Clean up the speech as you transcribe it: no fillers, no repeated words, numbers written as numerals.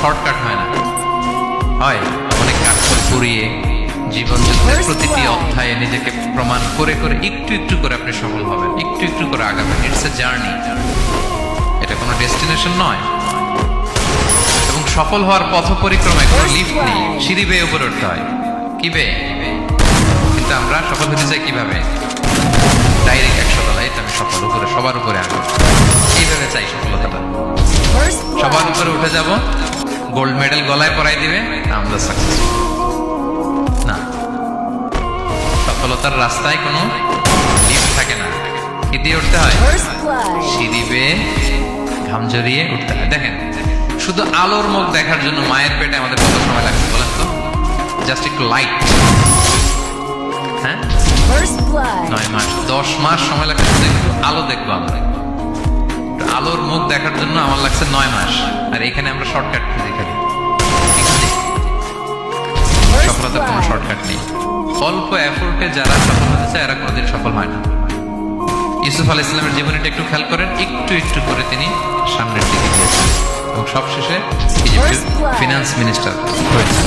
Shortcut হয় না, হয় অনেক কাঠখড় পুড়িয়ে জীবন যুদ্ধের প্রতিটি অধ্যায়ে নিজেকে প্রমাণ করে করে একটু একটু করে আপনি সফল হবেন, একটু একটু করে আগাবেন। ইটস এ জার্নি, এটা কোনো ডেস্টিনেশন নয়। এবং সফল হওয়ার পথ পরিক্রমায় কোনো লিফট নেই, সিঁড়ি বেয়ে উপরে উঠতে হয়। কি বেয়ে? কিন্তু আমরা সফল হতে চাই কিভাবে? ডাইরেক্ট 100 তলায় আমি সফল, উপরে সবার উপরে আগে এইভাবে চাই সফলতাটা। সবার উপরে উঠে যাব, গোল্ড মেডেল গলায় পরাই দিবে, আমরা সাকসেসফুল না। সফলতার রাস্তায় কোনো লিফট থাকে না, কি দিয়ে উঠতে হয়? সিঁড়ি বেয়ে ঘাম জড়িয়ে উঠতে হয়। দেখেন, শুধু আলোর মুখ দেখার জন্য মায়ের পেটে আমাদের কত সময় লাগছে বলেন তো? জাস্ট একটু লাইট, হ্যাঁ 9 মাস 10 মাস সময় লাগছে শুধু একটু আলো দেখবো আমরা। আলোর মুখ দেখার জন্য আমার লাগছে 9 মাস। আর এখানে আমরা শর্টকাট খুঁজে খালি। সফলতার কোনো শর্টকাট নেই। অল্প এফোর্টে যারা সফল হতে চায় এরা কোনোদিন সফল হয় না। ইউসুফ আলাইহিস সালামের জীবনীটা একটু খেয়াল করেন, একটু একটু করে তিনি সামনের দিকে গিয়েছেন এবং সবশেষে ইজিপ্টের ফিনান্স মিনিস্টার হয়েছেন।